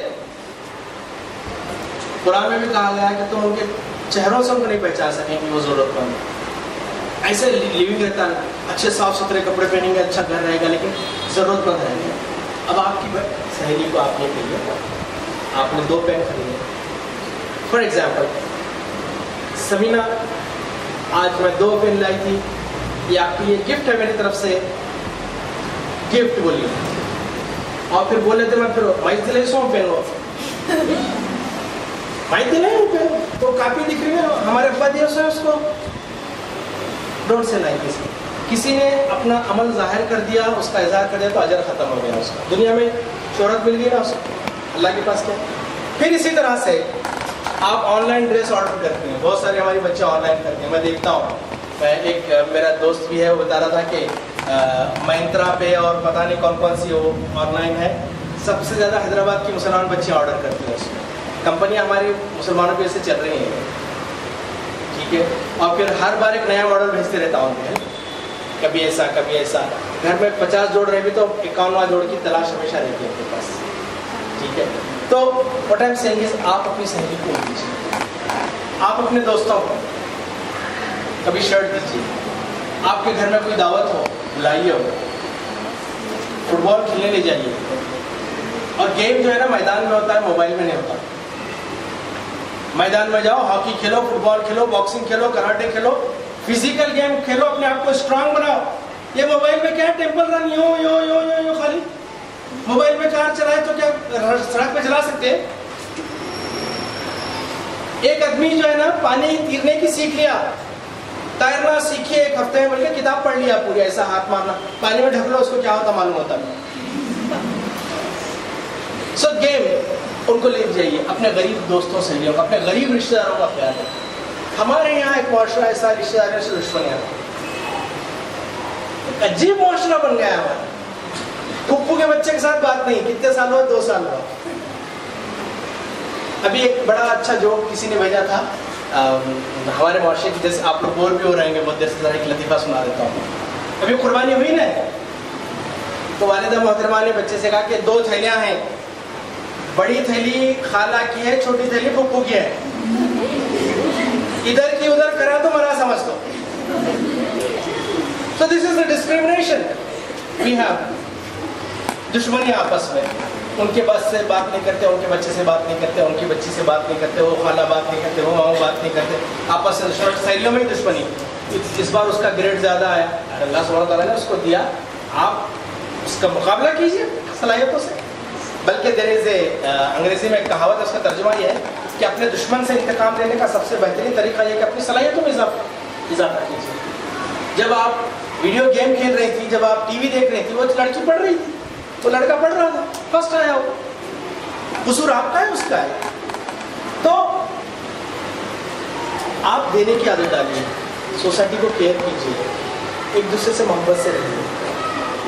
قرآن میں بھی کہا گیا ہے کہ تم ان کے چہروں سے ان کو نہیں پہچان سکیں کہ وہ ضرورت مند ہے. ایسے لیونگ رہتا ہے، اچھے صاف ستھرے کپڑے پہنیں گے، اچھا گھر رہے گا، لیکن ضرورت مند رہے گا. اب آپ کی سہیلی کو آپ نے کہیے، آپ نے 2 پین خریدے. فار ایگزامپل سمینا آج میں 2 پین لائی تھی، یہ آپ کے لیے گفٹ ہے میری طرف سے، گفٹ بولیے. اور پھر بولے تھے میں پھر مائز دلے سو پین ہو، مائز دلے پین تو کاپی دکھ رہی ہے، ہمارے ابا دیا اس کو. Don't say like this. کسی نے اپنا عمل ظاہر کر دیا، اس کا اظہار کر دیا تو اجر ختم ہو گیا اس کا، دنیا میں شہرت مل گئی نا اس کو، اللہ کے پاس کیا. پھر اسی طرح سے آپ آن لائن ڈریس آرڈر کرتے ہیں، بہت سارے ہمارے بچے آن لائن کرتے ہیں، میں دیکھتا ہوں. میں ایک میرا دوست بھی ہے، وہ بتا رہا تھا کہ مہندرا پہ اور پتہ نہیں کون کون سی وہ آن لائن ہے، سب سے زیادہ حیدرآباد کی مسلمان بچے آرڈر کرتے ہیں اس میں. کمپنیاں ہماری مسلمانوں پہ سے چل رہی ہیں، ٹھیک ہے. اور پھر ہر بار ایک نیا ماڈل بھیجتے رہتا ہوں ان پہ، کبھی ایسا کبھی ایسا. گھر میں 50 جوڑ رہے بھی تو 51واں جوڑ کی تلاش ہمیشہ رہتی ہے آپ کے پاس، ٹھیک ہے. تو واٹ آئی ایم سیئنگ از آپ اپنی سہیلی کو دیجیے، آپ اپنے دوستوں کو کبھی شرٹ دیجیے. آپ کے گھر میں کوئی دعوت ہو بلائیے، ہو فٹ بال کھیلنے لے جائیے. اور گیم جو ہے نا میدان میں ہوتا ہے، موبائل میں نہیں ہوتا. میدان میں جاؤ، ہاکی کھیلو، فٹ بال کھیلو، باکسنگ کھیلو، کراٹے کھیلو، فزیکل گیم کھیلو، اپنے آپ کو اسٹرانگ بناؤ. یہ موبائل میں کیا ہے، temple run you you you you you خالی. موبائل میں کار چلائے تو کیا سڑک پہ چلا سکتے ہیں؟ ایک آدمی جو ہے نا پانی تیرنے کی سیکھ لیا، تیرنا سیکھیے 1 ہفتے میں، بلکہ کتاب پڑھ لیا پوری، ایسا ہاتھ مارنا، پانی میں ڈھک لو، اس کو کیا ہوتا معلوم ہوتا. سو گیم ان کو لے جائیے، اپنے غریب دوستوں سے لے، اپنے غریب رشتہ داروں کا خیال ہے. ہمارے یہاں ایک معاشرہ ایسا رشتہ داروں سے دشمنیاں، عجیب معاشرہ بن گیا ہے ہمارا. پھپھو کے بچے کے ساتھ بات نہیں، کتنے سال ہوا، 2 سال ہوا. ابھی ایک بڑا اچھا جوک کسی نے بھیجا تھا ہمارے معاشرے کی، جیسے آپ لوگ بور بھی ہو رہے ہیں، بہت دیر سے ذرا ایک لطیفہ سنا دیتا ہوں. ابھی قربانی ہوئی نا، تو والدہ محترمہ نے بچے سے کہا کہ 2 تھیلیاں ہیں، بڑی تھیلی خالہ کی ہے، چھوٹی تھیلی پھپھو کی ہے، ادھر کی ادھر کرا تو مرا سمجھ دو. So this is the discrimination we have. دشمنی آپس میں، ان کے بس سے بات نہیں کرتے، ان کے بچے سے بات نہیں کرتے، ان کی بچی سے بات نہیں کرتے، وہ خالہ بات نہیں کرتے، وہ ماموں بات نہیں کرتے، آپس سے دشمنی. سہیلیوں میں ہی دشمنی. اس بار اس کا گریڈ زیادہ آیا، اللہ سبحانہ تعالیٰ نے اس کو دیا، آپ اس کا مقابلہ کیجیے صلاحیتوں سے. بلکہ دیر از اے انگریزی میں ایک کہاوت ہے، اس کا ترجمہ یہ ہے کہ اپنے دشمن سے انتقام لینے کا سب سے بہترین طریقہ یہ کہ اپنی صلاحیتوں میں اضافہ کیجیے. جب آپ ویڈیو گیم کھیل رہی تھی، جب آپ ٹی وی دیکھ رہی تھی، وہ لڑکی پڑھ رہی تھی، وہ لڑکا پڑھ رہا تھا، فرسٹ آیا، وہ قصور آپ کا ہے اس کا ہے. تو آپ دینے کی عادت ڈالیے، سوسائٹی کو کیئر کیجیے، ایک دوسرے سے محبت سے رہیے،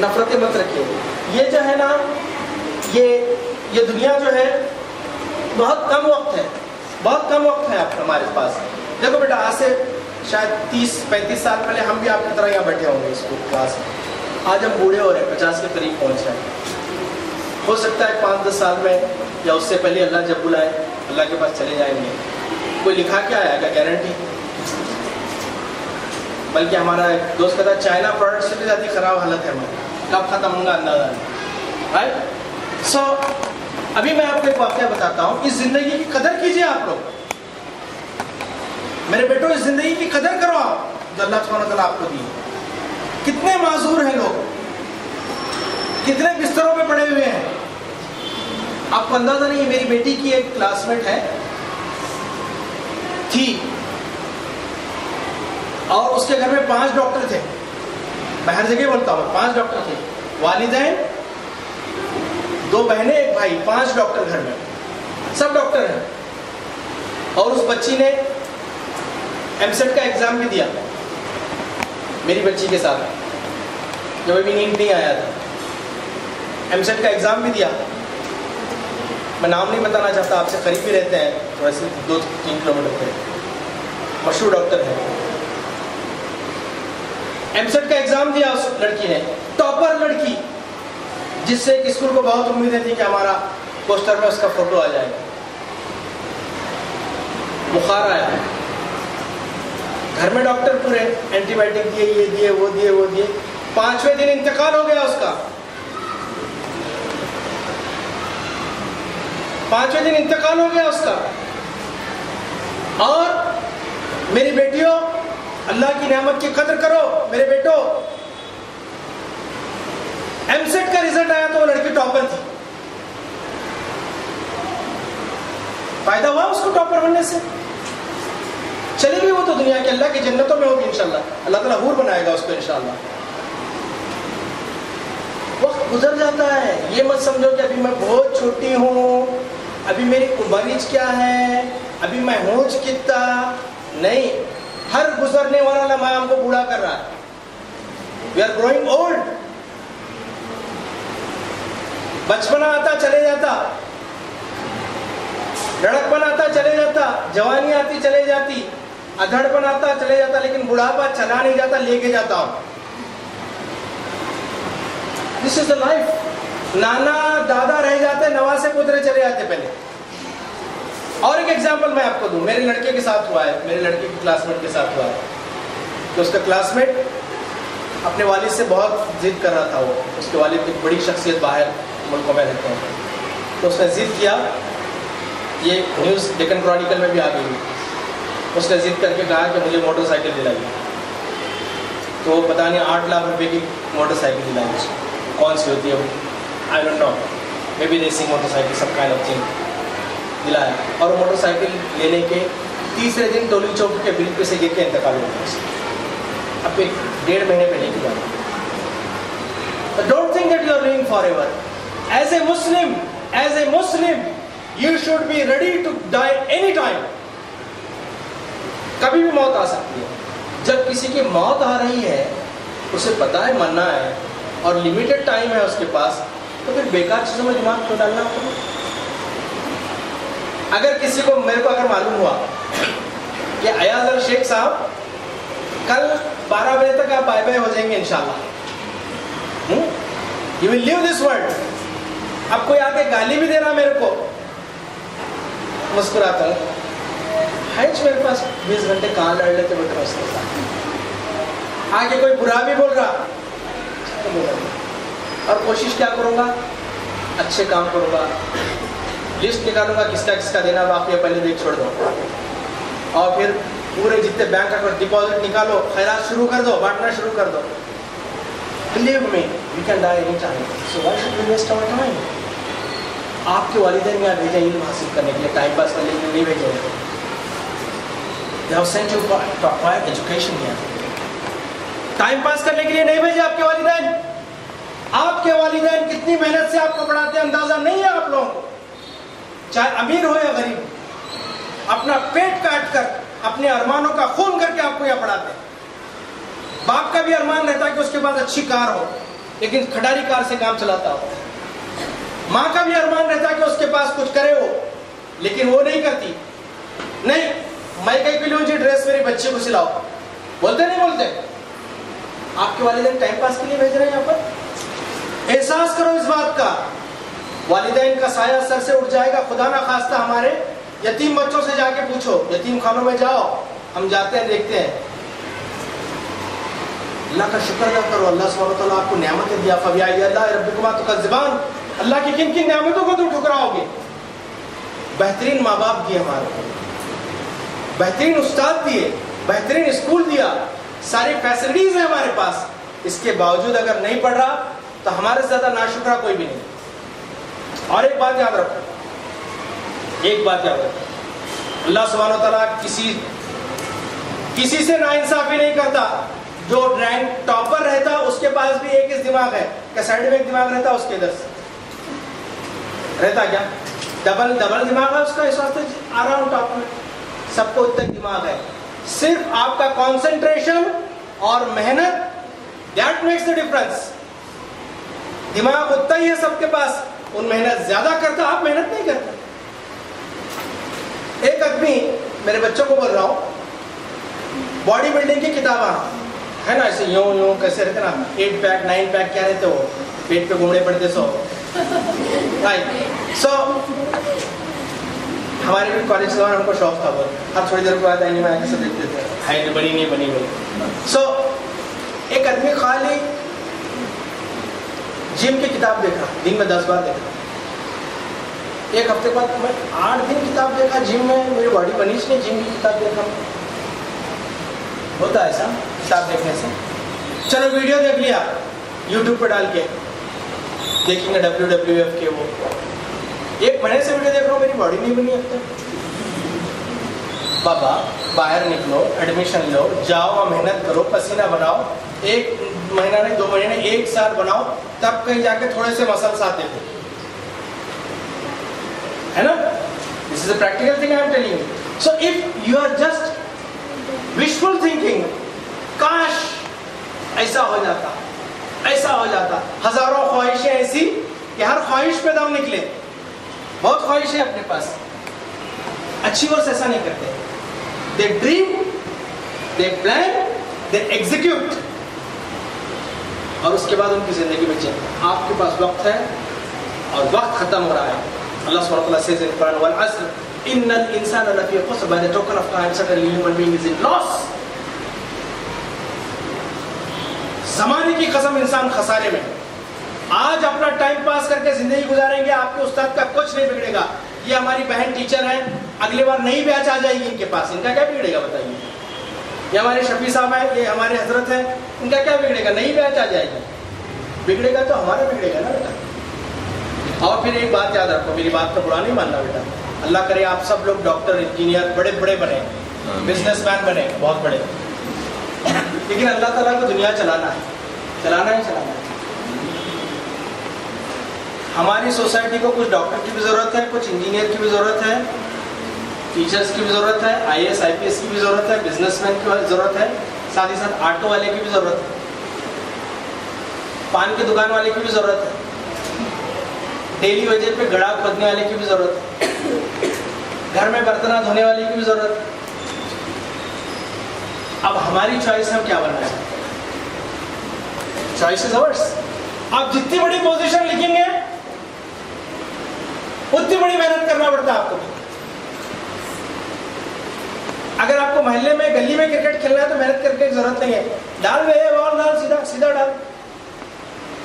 نفرتیں مت رکھیے. یہ جو ہے نا، یہ دنیا جو ہے بہت کم وقت ہے، بہت کم وقت ہے آپ ہمارے پاس. دیکھو بیٹا، آج سے شاید 30-35 سال پہلے ہم بھی آپ کی طرح یہاں بیٹھے ہوں گے اسکول کلاس میں. آج ہم بوڑھے ہو رہے ہیں، 50 کے قریب پہنچ رہے ہیں. ہو سکتا ہے 5-10 سال میں یا اس سے پہلے اللہ جب بلائے اللہ کے پاس چلے جائیں گے. کوئی لکھا کیا آیا کیا گارنٹی؟ بلکہ ہمارا ایک دوست کہتا ہے چائنا پروڈکٹ سے بھی زیادہ خراب حالت ہے ہماری، کب ختم ہوگا اندازہ نہیں. رائٹ. سو ابھی میں آپ کو ایک واقعہ بتاتا ہوں. اس زندگی کی قدر کیجیے آپ لوگ، میرے بیٹوں، اس زندگی کی قدر کرو آپ جو اللہ سبحانہ تعالیٰ آپ کو دی. کتنے معذور ہیں لوگ، کتنے بستروں پہ پڑے ہوئے ہیں. آپ کو اندازہ نہیں ہے. میری بیٹی کی ایک کلاس میٹ ہے تھی، اور اس کے گھر میں 5 ڈاکٹر تھے. میں ہر جگہ بولتا ہوں 5 ڈاکٹر تھے، والدین، 2 بہنیں 1 بھائی، 5 ڈاکٹر گھر میں، سب ڈاکٹر ہیں. اور اس بچی نے MSET کا ایگزام بھی دیا میری بچی کے ساتھ، جب ابھی نیند نہیں آیا تھا. MSET کا ایگزام بھی دیا. میں نام نہیں بتانا چاہتا، آپ سے قریب ہی رہتے ہیں، تھوڑا سے 2-3 کلومیٹر پہ، مشہور ڈاکٹر ہے. MSET کا ایگزام دیا اس لڑکی نے، ٹاپر لڑکی، جس سے ایک اسکول کو بہت امیدیں تھی کہ ہمارا پوسٹر میں اس کا فوٹو آ جائے گا. بخار آیا، گھر میں ڈاکٹر پورے اینٹی بائیوٹک دیے، یہ دیے، وہ دیے، وہ دیے. 5ویں دن انتقال ہو گیا اس کا. 5ویں دن انتقال ہو گیا اس کا. اور میری بیٹیوں، اللہ کی نعمت کی قدر کرو میرے بیٹو. MSET کا رزلٹ آیا تو وہ لڑکی ٹاپر تھی. فائدہ ہوا اس کو ٹاپر بننے سے؟ چلے گی وہ تو دنیا کے اللہ کی جنتوں میں ہوگی انشاءاللہ. اللہ تعالیٰ حور بنائے گا اس کو انشاءاللہ. وقت گزر جاتا ہے. یہ مت سمجھو کہ ابھی میں بہت چھوٹی ہوں، ابھی میری عمر کیا ہے، ابھی میں ہوں کتنا. نہیں، ہر گزرنے والا لمحہ ہم کو بوڑھا کر رہا ہے. We are growing old. بچپنا آتا چلے جاتا، لڑکپن آتا چلے جاتا، جوانی آتی چلے جاتی، ادھڑپن آتا چلے جاتا، لیکن بڑھاپا چلا نہیں جاتا، لے کے جاتا ہوں. دس از دا لائف. نانا دادا رہ جاتے، نواسے پوترے چلے جاتے پہلے. اور ایک ایگزامپل میں آپ کو دوں، میرے لڑکے کے ساتھ ہوا ہے، میرے لڑکے کے کلاس میٹ کے ساتھ ہوا ہے کہ اس کا کلاس میٹ اپنے والد سے بہت ضد کر رہا تھا. وہ اس کے والد کی بڑی شخصیت باہر ملکوں میں رہتے ہیں، تو اس نے ضد کیا. یہ نیوز ڈیکن کرونیکل میں بھی آ گئی. اس نے ضد کر کے کہا کہ مجھے موٹر سائیکل دلائیے. تو وہ پتہ نہیں 8 لاکھ روپے کی موٹر سائیکل دلائی. اس کو کون سی ہوتی ہے وہ، I don't know, maybe racing motorcycle, سب کائنڈ آف تھنگ دلایا. اور وہ موٹر سائیکل لینے کے تیسرے دن ٹولی چوک کے برج پہ سے گر کے انتقال ہو گیا. اب 1.5 مہینے پہلے کی بات. Don't think that you are living forever. As a Muslim, you should be ready to die any time. کبھی بھی موت آ سکتی ہے. جب کسی کی موت آ رہی ہے، اسے پتا ہے مرنا ہے اور لمیٹڈ ٹائم ہے اس کے پاس، تو پھر بیکار چیزوں میں دماغ کیوں ڈالنا ہوتا ہے؟ اگر کسی کو، میرے کو اگر معلوم ہوا کہ ایاز الشیخ صاحب کل 12 بجے تک آپ بائے بائے ہو جائیں گے انشاءاللہ، you will leave this world. اب کوئی آ کے گالی بھی دینا میرے کو، مسکراتا ہوں، میرے پاس 20 گھنٹے کہاں لڑ لیتے بیٹھا اس کے ساتھ. آگے کوئی برا بھی بول رہا، اور کوشش کیا کروں گا، اچھے کام کروں گا. لسٹ نکالوں گا کس کا دینا باقی ہے، پہلے دیکھ چھوڑ دو. اور پھر پورے جتنے بینک اکاؤنٹ ڈپازٹ نکالو، خیرات شروع کر دو، بانٹنا شروع کر دو. Believe me, we can die any time. So why should we waste our time? آپ کے والدین یہاں بھیجیں علم حاصل کرنے کے لیے، ٹائم پاس کرنے کے لیے نہیں بھیجیں. They have sent you for education here. Time pass کرنے کے لیے نہیں بھیجے آپ کے والدین. آپ کے والدین کتنی محنت سے آپ کو پڑھاتے ہیں اندازہ نہیں ہے آپ لوگوں کو. چاہے امیر ہو یا غریب، اپنا پیٹ کاٹ کر، اپنے ارمانوں کا خون کر کے آپ کو یہاں پڑھاتے ہیں. باپ کا بھی ارمان رہتا ہے کہ اس کے پاس اچھی کار ہو، لیکن کھٹاری کار سے کام چلاتا ہو. ماں کا بھی ارمان رہتا ہے کہ اس کے پاس کچھ کرے ہو، لیکن وہ نہیں کرتی. نہیں، میں کہیں پہ لوں جی ڈریس میری بچے کو سلاؤ، بولتے نہیں بولتے. آپ کے والدین ٹائم پاس کے لیے بھیج رہے ہیں یہاں پر. احساس کرو اس بات کا، والدین کا سایہ سر سے اٹھ جائے گا. خدا نہ خواستہ ہمارے یتیم بچوں سے جا کے پوچھو، یتیم خانوں میں جاؤ، ہم جاتے ہیں دیکھتے ہیں. اللہ کا شکر ادا کرو، اللہ سبحانہ و تعالیٰ آپ کو نعمتیں دیا. فَبِأَيِّ آلَاءِ رَبِّكُمَا تُكَذِّبَانِ، اللہ کی کن کن نعمتوں کو تم ٹھکراؤ گے. بہترین ماں باپ دیے ہمارے کو، بہترین استاد دیے، بہترین اسکول دیا، ساری فیسلٹیز ہیں ہمارے پاس. اس کے باوجود اگر نہیں پڑھ رہا تو ہمارے سے زیادہ ناشکرا کوئی بھی نہیں. اور ایک بات یاد رکھو، ایک بات یاد رکھو، اللہ سبحانہ و تعالیٰ کسی سے ناانصافی نہیں کرتا. جو رینک ٹاپر رہتا اس کے پاس بھی ایک اس دماغ ہے کہ سائڈ میں ایک دماغ رہتا اس کے ادھر سے رہتا کیا ڈبل دماغ ہے اس کا. اس واسطے آ رہا ہوں ٹاپ میں. سب کو اتنا دماغ ہے, صرف آپ کا کانسنٹریشن اور محنت دیٹ میکس دا ڈفرنس. دماغ اتنا ہی ہے سب کے پاس, ان محنت زیادہ کرتا, آپ محنت نہیں کرتے. ایک آدمی, میرے بچوں کو بول رہا ہوں, باڈی بلڈنگ کی کتاباں ہے نا, ایسے یوں کیسے رہتے نا, 8 پیک 9 پیک کیا رہتے ہو, پیٹ پہ گھومنے پڑتے سو ہمارے بھی کالج کے دوران ہم کو شوق تھا بہت, ہر تھوڑی دیر کے بعد آئینے میں آ کے سب دیکھتے تھے ہائی بنی نہیں بنی گئی. ایک آدمی خالی جم کی کتاب دیکھا, دن میں 10 بار دیکھا. ایک ہفتے بعد میں 8 دن کتاب دیکھا جم میں, میری باڈی بنی اس نے جم کی کتاب دیکھا. ہوتا ہے ایسا کتاب دیکھنے سے. چلو ویڈیو دیکھ لیا یوٹیوب پہ ڈال کے, دیکھیں گے WWF کے, وہ 1 مہینے سے ویڈیو دیکھ رہا ہوں, میری باڈی نہیں بنی اب تک. بابا باہر نکلو, ایڈمیشن لو, جاؤ, محنت کرو, پسینہ بناؤ, 1 مہینہ نہیں 2 مہینے 1 سال بناؤ, تب کہیں جا کے تھوڑے سے مسلس آتے تھے, ہے نا. This is a practical thing I am telling you. So if you are just wishful thinking, کاش ایسا ہو جاتا, ایسا ہو جاتا. ہزاروں خواہشیں ایسی کہ ہر خواہش پہ دم نکلے. بہت خواہشیں اپنے پاس, اچیورس ایسا نہیں کرتے. دے ڈریم, دے پلان, دے ایگزیکیوٹ, اور اس کے بعد ان کی زندگی میں چلے. آپ کے پاس وقت ہے اور وقت ختم ہو رہا ہے. اللہ سبحانہ وتعالیٰ says in Quran, وَالْعَصْرِ إِنَّ الْإِنسَانَ لَفِي خُسْرٍ. By the token of time, certainly human being is in loss. زمانے کی قسم, انسان خسارے میں. آج اپنا ٹائم پاس کر کے زندگی گزاریں گے, آپ کے استاد کا کچھ نہیں بگڑے گا. یہ ہماری بہن ٹیچر ہے, اگلی بار نئی بیچ آ جائے گی ان کے پاس, ان کا کیا بگڑے گا بتائیے. یہ ہمارے شفیع صاحب ہیں, یہ ہمارے حضرت ہیں, ان کا کیا بگڑے گا, نئی بیچ آ جائے گی. بگڑے گا تو ہمارا بگڑے گا نا بیٹا. اور پھر ایک بات یاد رکھو, میری بات کا برا نہیں ماننا بیٹا, اللہ کرے آپ سب لوگ ڈاکٹر, انجینئر, بڑے بڑے بنے, بزنس مین بنے, بہت بڑے. لیکن اللہ تعالیٰ کو دنیا چلانا ہے, چلانا ہی چلانا ہے. ہماری سوسائٹی کو کچھ ڈاکٹر کی بھی ضرورت ہے, کچھ انجینئر کی بھی ضرورت ہے, ٹیچرس کی بھی ضرورت ہے, IAS IPS کی بھی ضرورت ہے, بزنس مین کی ضرورت ہے, ساتھ ہی ساتھ آٹو والے کی بھی ضرورت ہے, پان کی دکان والے کی بھی ضرورت ہے, ڈیلی ویجر پہ گڑا کھودنے والے کی بھی ضرورت ہے, گھر میں برتن دھونے والے کی بھی ضرورت ہے. اب ہماری چوائس ہم کیا بننا چاہتے ہیں, چوائس از اوورس. آپ جتنی بڑی پوزیشن لکھیں گے اتنی بڑی محنت کرنا پڑتا ہے آپ کو. اگر آپ کو محلے میں گلی میں کرکٹ کھیلنا ہے تو محنت کرنے کی ضرورت نہیں ہے, ڈال میں بال ڈال, سیدھا سیدھا ڈال,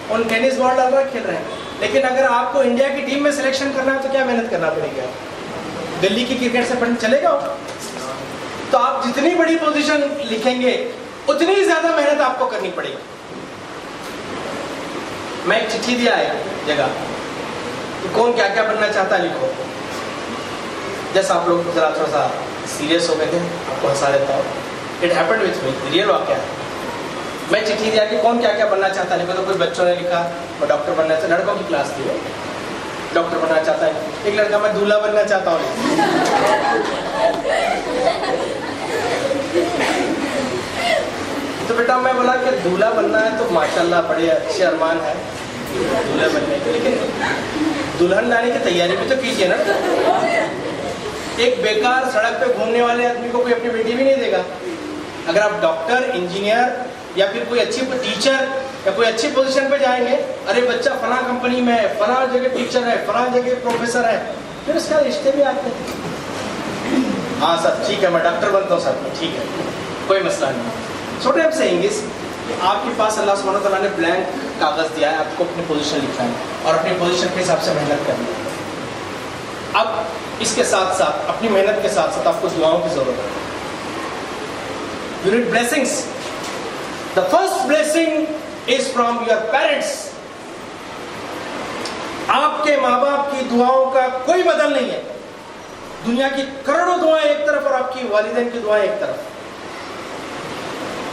ان ٹینس بال ڈال رہا کھیل رہے ہیں. لیکن اگر آپ کو انڈیا کی ٹیم میں سلیکشن کرنا ہے تو کیا محنت کرنا پڑے گا, گلی کی کرکٹ سے پڑھ چلے گا. تو آپ جتنی بڑی پوزیشن لکھیں گے اتنی زیادہ محنت آپ کو کرنی پڑے گی. میں ایک چٹھی دیا ہے جگہ کہ کون کیا کیا بننا چاہتا ہے لکھو. جیسا آپ لوگ ذرا تھوڑا سا سیریس ہو گئے تھے, آپ کو ہنسا دیتا ہوں. It happened with me, real واقعہ ہے. میں چٹھی دیا کہ کون کیا کیا بننا چاہتا ہے لکھو. تو کوئی بچوں نے لکھا میں ڈاکٹر بننا چاہتا, لڑکوں کی کلاس تھی, ڈاکٹر بننا چاہتا ہے. ایک لڑکا میں دولہا بننا چاہتا ہوں. تو بیٹا میں بولا کہ دولہا بننا ہے تو ماشاءاللہ بڑے اچھے ارمان ہے دولہا بننے کے, لیکن دلہن لانے کی تیاری بھی تو کیجیے نا. ایک بیکار سڑک پہ گھومنے والے آدمی کو کوئی اپنی بیٹی بھی نہیں دے گا. اگر آپ ڈاکٹر, انجینئر یا پھر کوئی اچھی ٹیچر یا کوئی اچھی پوزیشن پہ جائیں گے, ارے بچہ فلاں کمپنی میں ہے, فلاں جگہ ٹیچر ہے, فلاں جگہ پروفیسر ہے, پھر اس کا رشتے بھی آتے ہیں. ہاں سر ٹھیک ہے میں ڈاکٹر بنتا ہوں سر, ٹھیک ہے کوئی مسئلہ نہیں. سو ٹائم سیئنگ از کہ آپ کے پاس اللہ سبحانہ تعالیٰ نے بلینک کاغذ دیا ہے, آپ کو اپنی پوزیشن لکھنا ہے اور اپنی پوزیشن کے حساب سے محنت کرنی ہے. اب اس کے ساتھ ساتھ اپنی محنت کے ساتھ ساتھ آپ کو دعاؤں کی ضرورت ہے. You need blessings. The first blessing is from your parents. آپ کے ماں باپ کی دعاؤں کا کوئی بدل نہیں ہے. دنیا کی کروڑوں دعائیں ایک طرف اور آپ کی والدین کی دعائیں ایک طرف.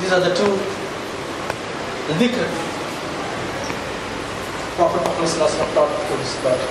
These are the two dhikr Prophet Muhammad sallallahu alaihi wasallam taught to his daughter.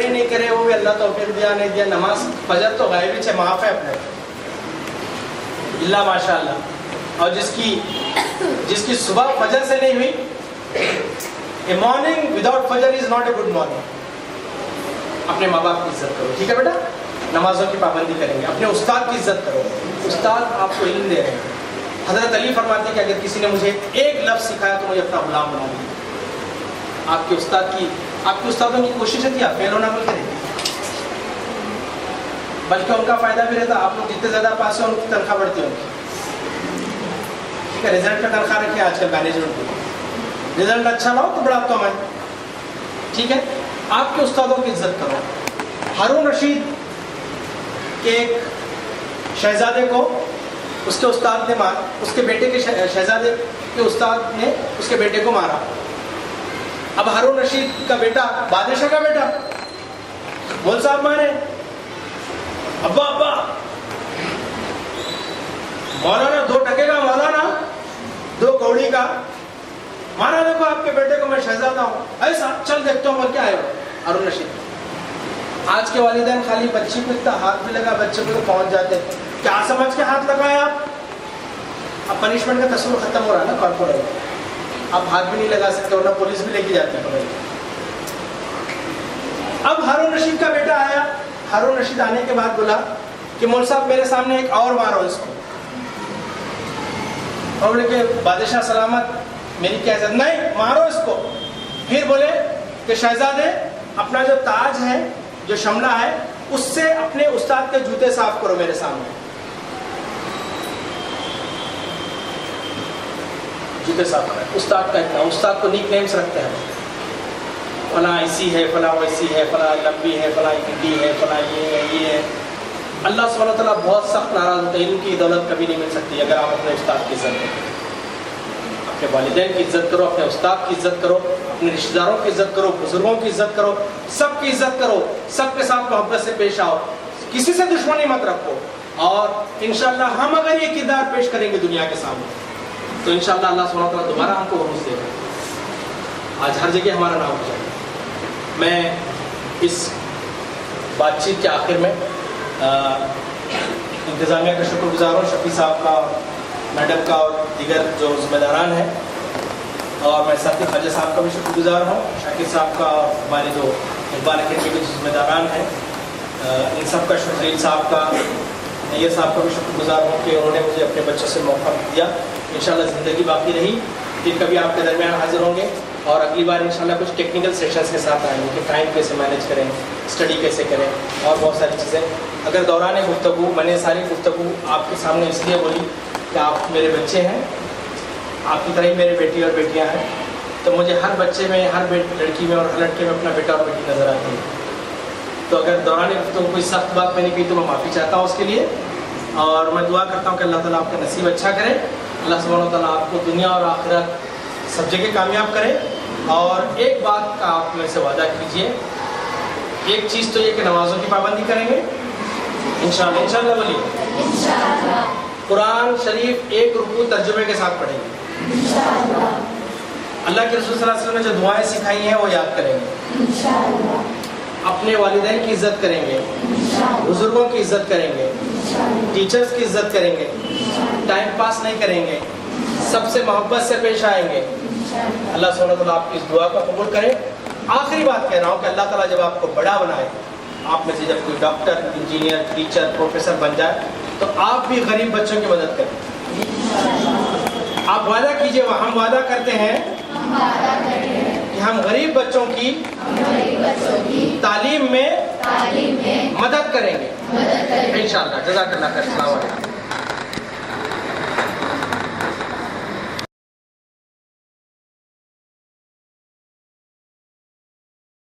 کرے نہیں کرے وہ بھی اللہ توفیق دیا نہیں دیا. نماز فجر تو غائب ہے معاف ہے اپنے اللہ ماشاء اللہ. اور جس کی صبح فجر سے نہیں ہوئی, اے مارننگ وداؤٹ فجر is not a good morning. اپنے ماں باپ کی عزت کرو, ٹھیک ہے بیٹا, نمازوں کی پابندی کریں گے. اپنے استاد کی عزت کرو, استاد آپ کو علم دے رہے ہیں. حضرت علی فرماتے ہیں کہ اگر کسی نے مجھے ایک لفظ سکھایا تو مجھے اپنا غلام بنا لیا. آپ کے استادوں کی کوشش ہے کہ آپ فیل ہونا مل کریں, بلکہ ان کا فائدہ بھی رہتا. آپ لوگ جتنے زیادہ پاس ہیں ان کی تنخواہ بڑھتی ہوگی. ٹھیک ہے, رزلٹ کا تنخواہ رکھیں آج کل مینجمنٹ کو. رزلٹ اچھا لاؤ تو بڑھاتا ہوں میں, ٹھیک ہے. آپ کے استادوں کی عزت کرو. ہارون رشید کے ایک شہزادے کو اس کے استاد نے اس کے بیٹے کے شہزادے کے استاد نے اس کے بیٹے کو مارا. اب ہارون رشید کا بیٹا بادشاہ کا بیٹا مول صاحب مارے, ابا ابا مولانا 2 ٹکے کا مولانا 2 کوڑی کا مارا, دیکھو آپ کے بیٹے کو میں شہزادہ ہوں. ایسا چل دیکھتا ہوں بول کے آئے ہو ہارون رشید. آج کے والدین خالی بچی کو اتنا ہاتھ بھی لگا بچے کو تو پہنچ جاتے ہیں. کیا سمجھ کے ہاتھ لگائے آپ؟ اب پنشمنٹ کا تصور ختم ہو رہا ہے نا کارپوریٹ. آپ ہاتھ بھی نہیں لگا سکتے ورنہ پولیس بھی لے کے جاتے ہیں. اب ہارون رشید کا بیٹا آیا. ہارون رشید آنے کے بعد بولا کہ مول صاحب میرے سامنے ایک اور مارو اس کو. اور بولے کہ بادشاہ سلامت میری کیا عزت, نہیں مارو اس کو. پھر بولے کہ شہزادے اپنا جو تاج ہے جو شملہ ہے اس سے اپنے استاد کے جوتے صاف کرو میرے سامنے. جوتے صاف کرو. استاد کا اتنا, استاد کو نیک نیمز رکھتے ہیں, فلاں ایسی ہے فلاں ویسی ہے فلاں لمبی ہے فلاں گڈی ہے فلاں یہ ہے. اللہ سبحانہ وتعالیٰ بہت سخت ناراض ہوتا ہے. ان کی دولت کبھی نہیں مل سکتی اگر آپ اپنے استاد کی عزت کرو. اپنے والدین کی عزت کرو, اپنے استاد کی عزت کرو, اپنے رشتہ داروں کی عزت کرو, بزرگوں کی عزت کرو, سب کی عزت کرو, سب کے ساتھ محبت سے پیش آؤ, کسی سے دشمنی مت رکھو. اور انشاءاللہ ہم اگر یہ کردار پیش کریں گے دنیا کے سامنے تو انشاءاللہ اللہ سبحانہ وتعالیٰ دوبارہ ہم کو عروج دے گا. آج ہر جگہ ہمارا نام ہو جائے. میں اس بات چیت کے آخر میں انتظامیہ کا شکر گزار ہوں, شفیع صاحب کا, میڈم کا اور دیگر جو ذمہ داران ہیں. اور میں ساتھی خواجہ صاحب کا بھی شکر گزار ہوں, شاکر صاحب کا, ہمارے جو اقبال اکیڈمی کے جو ذمہ داران ہیں ان سب کا, شفیع صاحب کا, نیئر صاحب کا بھی شکر گزار ہوں کہ انہوں نے مجھے اپنے بچوں سے موقع دیا. انشاءاللہ زندگی باقی رہی پھر کبھی آپ کے درمیان حاضر ہوں گے اور اگلی بار انشاءاللہ کچھ ٹیکنیکل سیشنز کے ساتھ آئیں گے کہ ٹائم کیسے مینیج کریں, اسٹڈی کیسے کریں اور بہت ساری چیزیں. اگر دوران گفتگو میں نے ساری گفتگو آپ کے سامنے اس لیے بولی کہ آپ میرے بچے ہیں, آپ کی طرح ہی میرے بیٹی اور بیٹیاں ہیں, تو مجھے ہر بچے میں, ہر لڑکی میں اور ہر لڑکے میں اپنا بیٹا اور بیٹی نظر آتی ہے. تو اگر دوران گفتگو کوئی سخت بات میں نے کی تو میں معافی چاہتا ہوں اس کے لیے. اور میں دعا کرتا ہوں کہ اللہ تعالیٰ آپ کا نصیب اچھا کرے, اللہ سبحانہ و تعالیٰ آپ کو دنیا اور آخرت سب جگہ کامیاب کرے. اور ایک بات کا آپ میرے سے وعدہ کیجئے, ایک چیز تو یہ کہ نمازوں کی پابندی کریں گے انشاءاللہ. انشاءاللہ بولیے انشاءاللہ. قرآن شریف 1 رکوع ترجمے کے ساتھ پڑھیں گے انشاءاللہ. اللہ کے رسول صلی اللہ علیہ وسلم نے جو دعائیں سکھائی ہیں وہ یاد کریں گے انشاءاللہ. اپنے والدین کی عزت کریں گے, بزرگوں کی عزت کریں گے, ٹیچرز کی عزت کریں گے, ٹائم پاس نہیں کریں گے, سب سے محبت سے پیش آئیں گے. اللہ سبحانہ وتعالیٰ آپ کی اس دعا کو قبول کرے. آخری بات کہہ رہا ہوں کہ اللہ تعالیٰ جب آپ کو بڑا بنائے, آپ میں سے جب کوئی ڈاکٹر, انجینئر, ٹیچر, پروفیسر بن جائے تو آپ بھی غریب بچوں کی مدد کریں. آپ وعدہ کیجئے, ہم وعدہ کرتے ہیں کہ ہم غریب بچوں کی تعلیم میں مدد کریں گے انشاءاللہ. جزاک اللہ خیر. السلام علیکم.